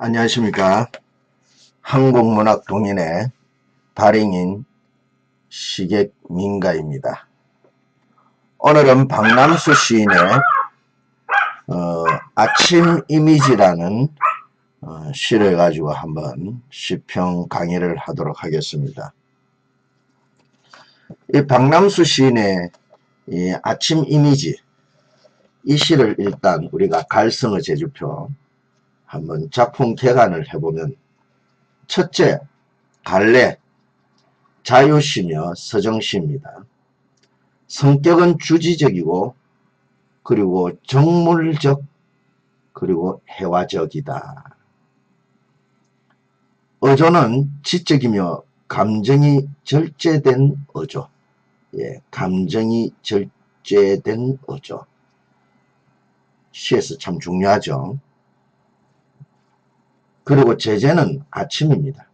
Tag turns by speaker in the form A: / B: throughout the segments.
A: 안녕하십니까. 한국문학동인의 발행인 시객민가입니다. 오늘은 박남수 시인의 아침 이미지라는 시를 가지고 한번 시평 강의를 하도록 하겠습니다. 이 박남수 시인의 이 아침 이미지, 이 시를 일단 우리가 갈성의 제주표 한번 작품 개관을 해보면, 첫째, 갈래, 자유시며 서정시입니다. 성격은 주지적이고, 그리고 정물적, 그리고 해화적이다. 어조는 지적이며 감정이 절제된 어조. 감정이 절제된 어조. 시에서 참 중요하죠. 그리고 제재는 아침입니다.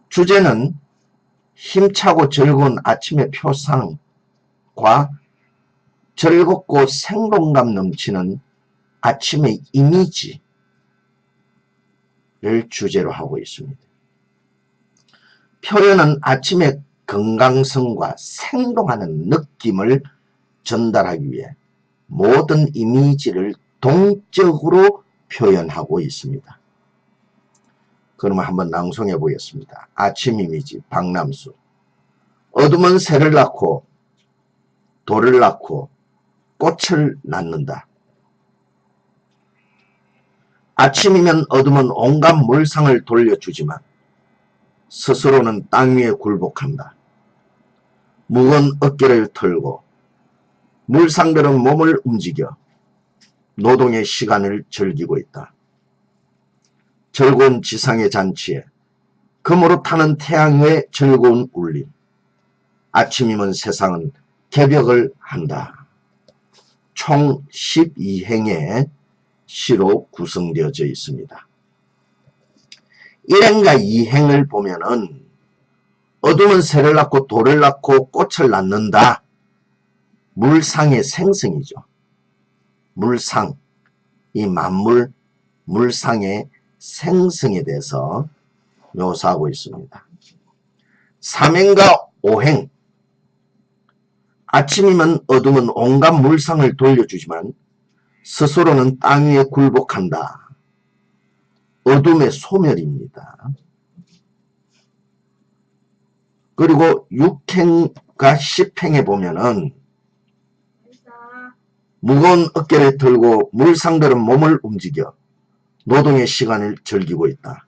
A: 주제는 힘차고 즐거운 아침의 표상과 즐겁고 생동감 넘치는 아침의 이미지를 주제로 하고 있습니다. 표현은 아침의 건강성과 생동하는 느낌을 전달하기 위해 모든 이미지를 동적으로 표현하고 있습니다. 그러면 한번 낭송해 보겠습니다. 아침 이미지 박남수. 어둠은 새를 낳고 돌을 낳고 꽃을 낳는다. 아침이면 어둠은 온갖 물상을 돌려주지만 스스로는 땅 위에 굴복한다. 무거운 어깨를 털고 물상들은 몸을 움직여 노동의 시간을 즐기고 있다. 즐거운 지상의 잔치에 금으로 타는 태양의 즐거운 울림. 아침이면 세상은 개벽을 한다. 총 12행의 시로 구성되어져 있습니다. 1행과 2행을 보면은 어둠은 새를 낳고 돌을 낳고 꽃을 낳는다. 물상의 생성이죠. 물상, 이 만물, 물상의 생성에 대해서 묘사하고 있습니다. 3행과 5행. 아침이면 어둠은 온갖 물상을 돌려주지만 스스로는 땅 위에 굴복한다. 어둠의 소멸입니다. 그리고 6행과 10행에 보면은 무거운 어깨를 들고 물상들은 몸을 움직여 노동의 시간을 즐기고 있다.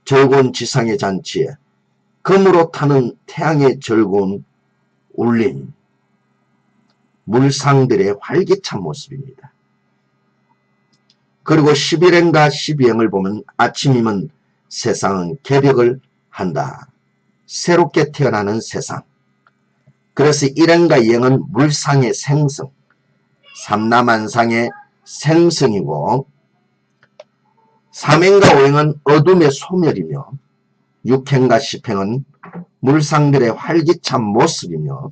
A: 즐거운 지상의 잔치에 금으로 타는 태양의 즐거운 울림. 물상들의 활기찬 모습입니다. 그리고 11행과 12행을 보면 아침이면 세상은 개벽을 한다. 새롭게 태어나는 세상. 그래서 1행과 2행은 물상의 생성, 삼라만상의 생성이고, 3행과 5행은 어둠의 소멸이며 6행과 10행은 물상들의 활기찬 모습이며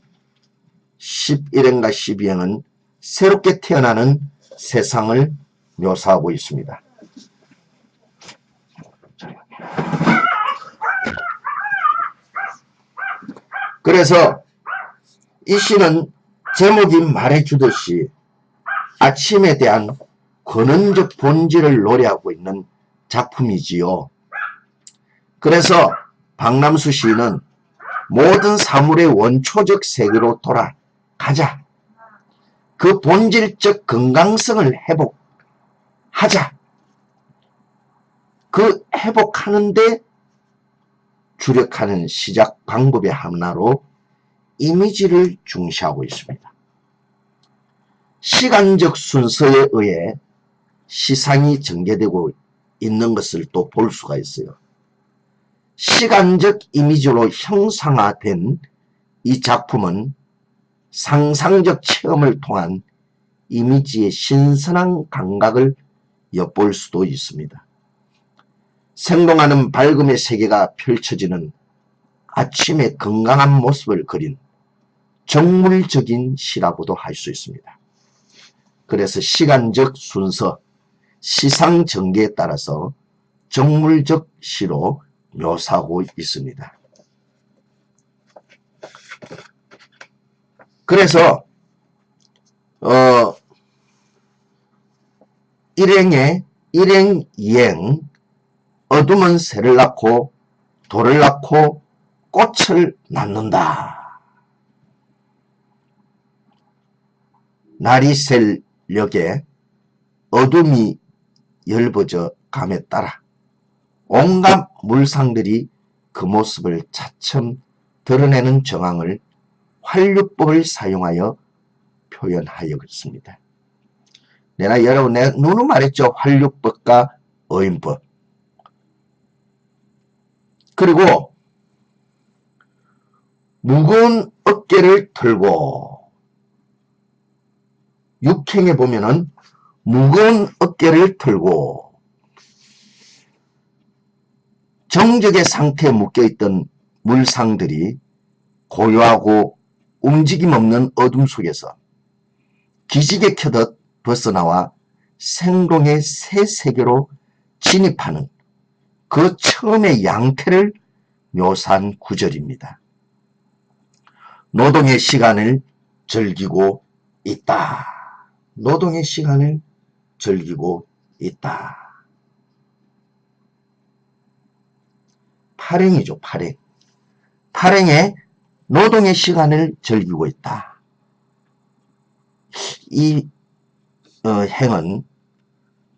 A: 11행과 12행은 새롭게 태어나는 세상을 묘사하고 있습니다. 그래서 이 시는 제목이 말해주듯이 아침에 대한 근원적 본질을 노래하고 있는 작품이지요. 그래서 박남수 시인은 모든 사물의 원초적 세계로 돌아가자. 그 본질적 건강성을 회복하자. 그 회복하는데 주력하는 시작 방법의 하나로 이미지를 중시하고 있습니다. 시간적 순서에 의해 시상이 전개되고 있는 것을 또 볼 수가 있어요. 시간적 이미지로 형상화된 이 작품은 상상적 체험을 통한 이미지의 신선한 감각을 엿볼 수도 있습니다. 생동하는 밝음의 세계가 펼쳐지는 아침의 건강한 모습을 그린 정물적인 시라고도 할 수 있습니다. 그래서 시간적 순서, 시상 전개에 따라서 정물적 시로 묘사하고 있습니다. 그래서 일행, 이행, 어둠은 새를 낳고 돌을 낳고 꽃을 낳는다. 날이 셀 력에 어둠이 열버져 감에 따라 온갖 물상들이 그 모습을 차츰 드러내는 정황을 활류법을 사용하여 표현하였습니다. 내가 여러분 누누 말했죠. 활류법과 어인법. 그리고 무거운 어깨를 들고, 육행에 보면은 무거운 어깨를 들고 정적의 상태에 묶여있던 물상들이 고요하고 움직임 없는 어둠 속에서 기지개 켜듯 벗어나와 생동의 새 세계로 진입하는 그 처음의 양태를 묘사한 구절입니다. 노동의 시간을 즐기고 있다. 노동의 시간을 즐기고 있다. 발행이죠. 발행. 발행에 노동의 시간을 즐기고 있다. 이 행은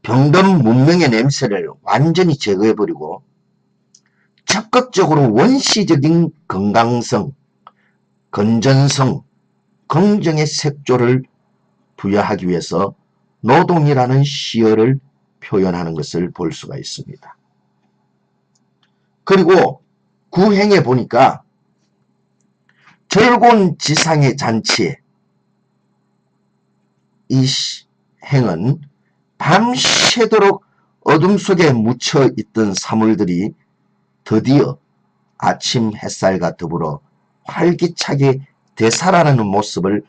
A: 병든 문명의 냄새를 완전히 제거해버리고 적극적으로 원시적인 건강성, 건전성, 긍정의 색조를 부여하기 위해서 노동이라는 시어를 표현하는 것을 볼 수가 있습니다. 그리고 구행에 보니까 절곤지상의 잔치에 이 행은 밤새도록 어둠 속에 묻혀있던 사물들이 드디어 아침 햇살과 더불어 활기차게 되살아나는 모습을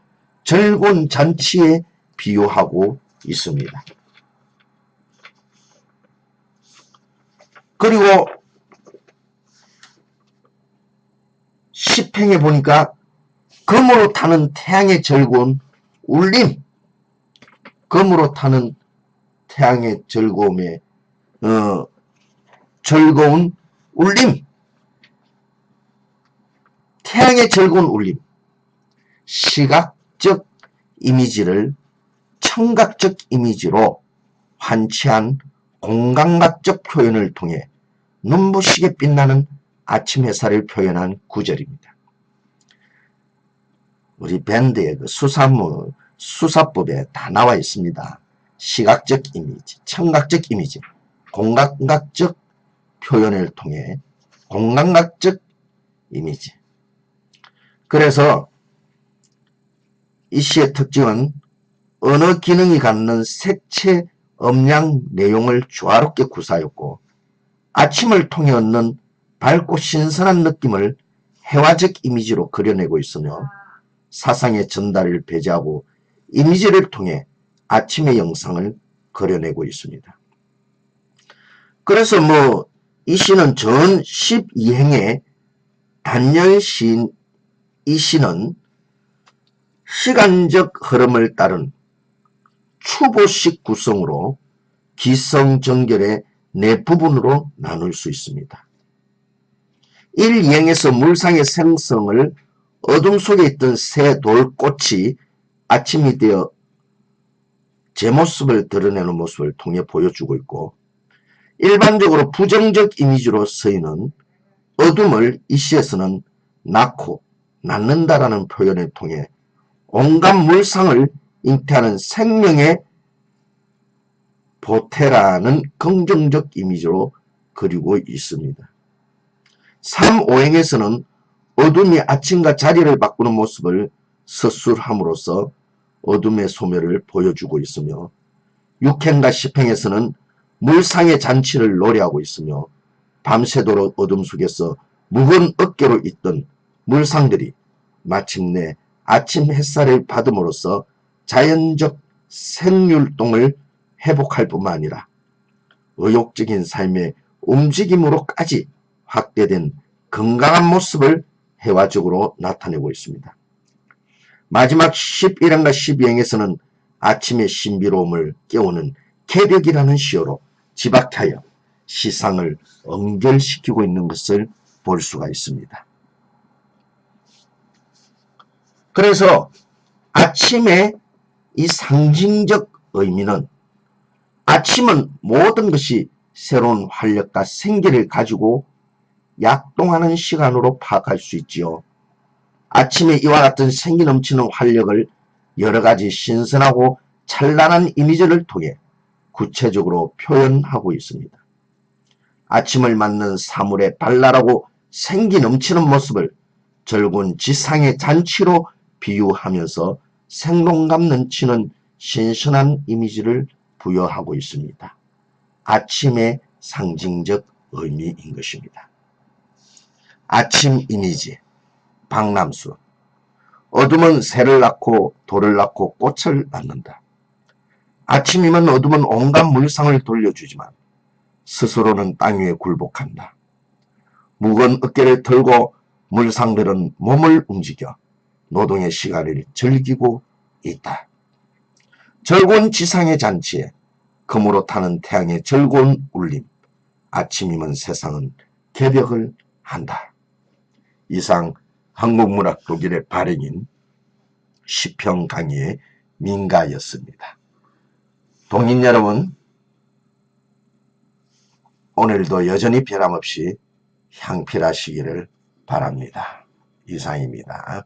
A: 절곤잔치에 비유하고 있습니다. 그리고 십행에 보니까 검으로 타는 태양의 즐거운 울림, 검으로 타는 태양의 즐거움에 즐거운 울림, 태양의 즐거운 울림, 시각적 이미지를 청각적 이미지로 환치한 공감각적 표현을 통해 눈부시게 빛나는 아침 햇살을 표현한 구절입니다. 우리 밴드의 그 수사법에 다 나와 있습니다. 시각적 이미지, 청각적 이미지, 공감각적 표현을 통해 공감각적 이미지. 그래서 이 시의 특징은 언어 기능이 갖는 색채, 음량, 내용을 조화롭게 구사하였고 아침을 통해 얻는 밝고 신선한 느낌을 해화적 이미지로 그려내고 있으며 사상의 전달을 배제하고 이미지를 통해 아침의 영상을 그려내고 있습니다. 그래서 이 시는 전 12행의 단열 시인 이 시는 시간적 흐름을 따른 추보식 구성으로 기성정결의 네 부분으로 나눌 수 있습니다. 1, 2행에서 물상의 생성을 어둠 속에 있던 새 돌꽃이 아침이 되어 제 모습을 드러내는 모습을 통해 보여주고 있고, 일반적으로 부정적 이미지로 쓰이는 어둠을 이 시에서는 낳고 낳는다라는 표현을 통해 온갖 물상을 잉태하는 생명의 보태라는 긍정적 이미지로 그리고 있습니다. 3, 5행에서는 어둠이 아침과 자리를 바꾸는 모습을 서술함으로써 어둠의 소멸을 보여주고 있으며 6행과 10행에서는 물상의 잔치를 노래하고 있으며 밤새도록 어둠 속에서 무거운 어깨로 있던 물상들이 마침내 아침 햇살을 받음으로써 자연적 생율동을 회복할 뿐만 아니라 의욕적인 삶의 움직임으로까지 확대된 건강한 모습을 회화적으로 나타내고 있습니다. 마지막 11행과 12행에서는 아침의 신비로움을 깨우는 개벽이라는 시어로 지박하여 시상을 연결시키고 있는 것을 볼 수가 있습니다. 그래서 아침의 이 상징적 의미는, 아침은 모든 것이 새로운 활력과 생기를 가지고 약동하는 시간으로 파악할 수 있지요. 아침에 이와 같은 생기 넘치는 활력을 여러가지 신선하고 찬란한 이미지를 통해 구체적으로 표현하고 있습니다. 아침을 맞는 사물의 발랄하고 생기 넘치는 모습을 젊은 지상의 잔치로 비유하면서 생동감 넘치는 신선한 이미지를 부여하고 있습니다. 아침의 상징적 의미인 것입니다. 아침 이미지, 박람수. 어둠은 새를 낳고 돌을 낳고 꽃을 낳는다. 아침이면 어둠은 온갖 물상을 돌려주지만 스스로는 땅 위에 굴복한다. 무거운 어깨를 들고 물상들은 몸을 움직여 노동의 시간을 즐기고 있다. 즐거운 지상의 잔치에 금으로 타는 태양의 즐거운 울림. 아침이면 세상은 개벽을 한다. 이상 한국문학 독일의 발행인 시평 강의의 민가였습니다. 동인 여러분, 오늘도 여전히 변함없이 향필하시기를 바랍니다. 이상입니다.